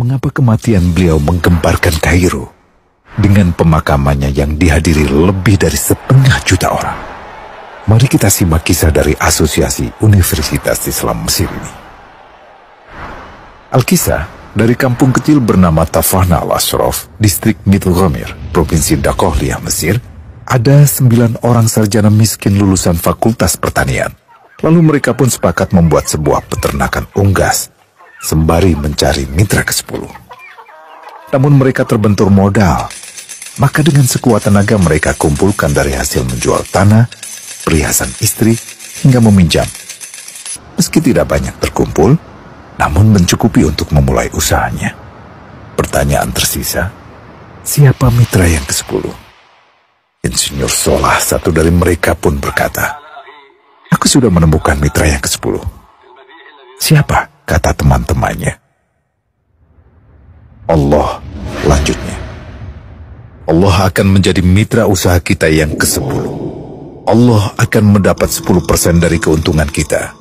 Mengapa kematian beliau menggemparkan Kairo dengan pemakamannya yang dihadiri lebih dari 1,5 juta orang? Mari kita simak kisah dari Asosiasi Universitas Islam Mesir ini. Al-Kisah dari kampung kecil bernama Tafahna al-Ashraf, distrik Middle Ghamir, provinsi Dakohliah, Mesir, ada 9 orang sarjana miskin lulusan Fakultas Pertanian. Lalu mereka pun sepakat membuat sebuah peternakan unggas sembari mencari mitra ke-10. Namun mereka terbentur modal, maka dengan sekuat tenaga mereka kumpulkan dari hasil menjual tanah, perhiasan istri, hingga meminjam. Meski tidak banyak terkumpul, namun mencukupi untuk memulai usahanya. Pertanyaan tersisa, siapa mitra yang ke-10? Insinyur Solah, satu dari mereka pun berkata, "Aku sudah menemukan mitra yang ke-10. Siapa?" kata teman-temannya. "Allah," lanjutnya. "Allah akan menjadi mitra usaha kita yang ke-10. Allah akan mendapat 10% dari keuntungan kita.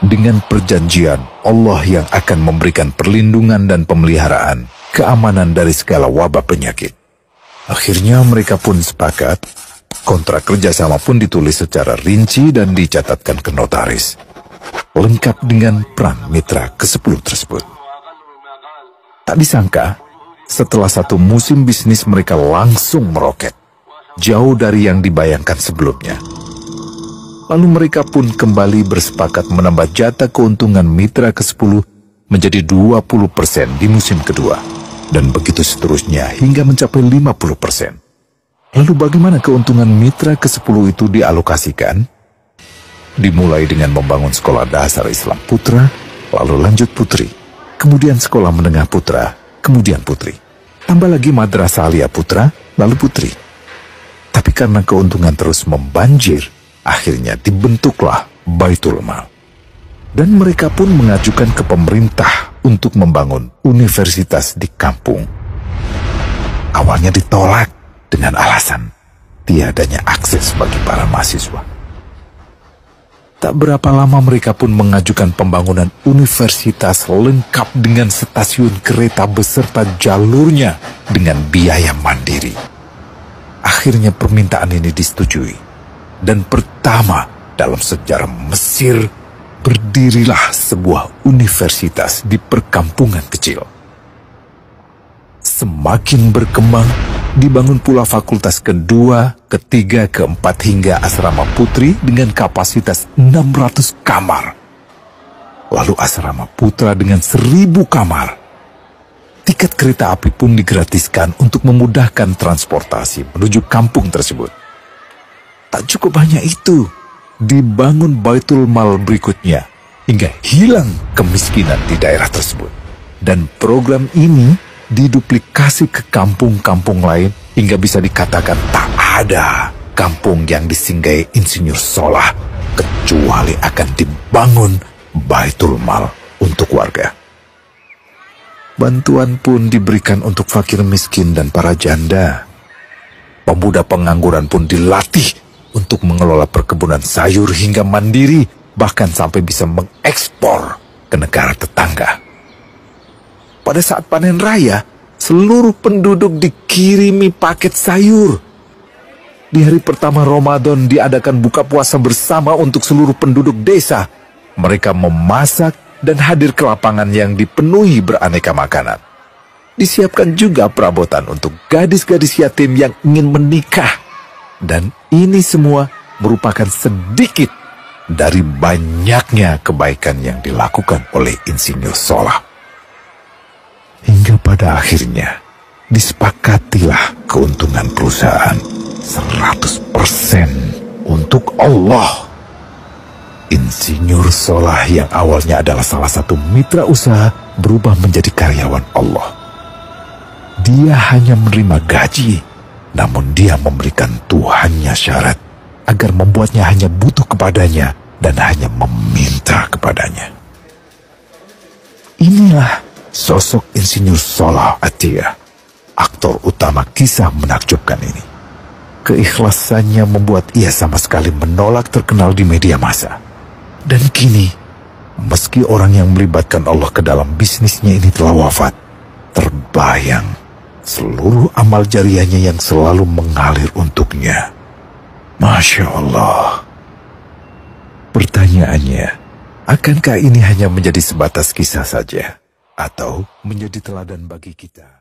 Dengan perjanjian, Allah yang akan memberikan perlindungan dan pemeliharaan, keamanan dari segala wabah penyakit." Akhirnya mereka pun sepakat. Kontrak kerjasama pun ditulis secara rinci dan dicatatkan ke notaris, lengkap dengan peran mitra ke-10 tersebut. Tak disangka, setelah 1 musim bisnis mereka langsung meroket, jauh dari yang dibayangkan sebelumnya. Lalu mereka pun kembali bersepakat menambah jatah keuntungan mitra ke-10 menjadi 20% di musim kedua, dan begitu seterusnya hingga mencapai 50%. Lalu bagaimana keuntungan mitra ke-10 itu dialokasikan? Dimulai dengan membangun sekolah dasar Islam putra, lalu lanjut putri, kemudian sekolah menengah putra, kemudian putri. Tambah lagi madrasah alia putra, lalu putri. Tapi karena keuntungan terus membanjir, akhirnya dibentuklah Baitul Mal. Dan mereka pun mengajukan ke pemerintah untuk membangun universitas di kampung. Awalnya ditolak dengan alasan tiadanya akses bagi para mahasiswa. Tak berapa lama mereka pun mengajukan pembangunan universitas lengkap dengan stasiun kereta beserta jalurnya dengan biaya mandiri. Akhirnya permintaan ini disetujui, dan pertama dalam sejarah Mesir berdirilah sebuah universitas di perkampungan kecil. Semakin berkembang, dibangun pula fakultas kedua, ketiga, keempat hingga asrama putri dengan kapasitas 600 kamar. Lalu asrama putra dengan 1.000 kamar. Tiket kereta api pun digratiskan untuk memudahkan transportasi menuju kampung tersebut. Tak cukup hanya itu, dibangun Baitul Mal berikutnya hingga hilang kemiskinan di daerah tersebut. Dan program ini diduplikasi ke kampung-kampung lain hingga bisa dikatakan tak ada kampung yang disinggahi Insinyur Solah kecuali akan dibangun Baitul Mal untuk warga. Bantuan pun diberikan untuk fakir miskin dan para janda. Pemuda pengangguran pun dilatih untuk mengelola perkebunan sayur hingga mandiri, bahkan sampai bisa mengekspor ke negara tetangga. Pada saat panen raya, seluruh penduduk dikirimi paket sayur. Di hari pertama Ramadan diadakan buka puasa bersama untuk seluruh penduduk desa. Mereka memasak dan hadir ke lapangan yang dipenuhi beraneka makanan. Disiapkan juga perabotan untuk gadis-gadis yatim yang ingin menikah. Dan ini semua merupakan sedikit dari banyaknya kebaikan yang dilakukan oleh Insinyur Solah. Hingga pada akhirnya disepakatilah keuntungan perusahaan 100% untuk Allah. Insinyur Solah yang awalnya adalah salah satu mitra usaha berubah menjadi karyawan Allah. Dia hanya menerima gaji, namun dia memberikan Tuhannya syarat agar membuatnya hanya butuh kepadanya dan hanya meminta kepadanya. Inilah sosok Insinyur Solah Atiyah, aktor utama kisah menakjubkan ini. Keikhlasannya membuat ia sama sekali menolak terkenal di media massa. Dan kini, meski orang yang melibatkan Allah ke dalam bisnisnya ini telah wafat, terbayang seluruh amal jariahnya yang selalu mengalir untuknya. Masya Allah. Pertanyaannya, akankah ini hanya menjadi sebatas kisah saja? Atau menjadi teladan bagi kita?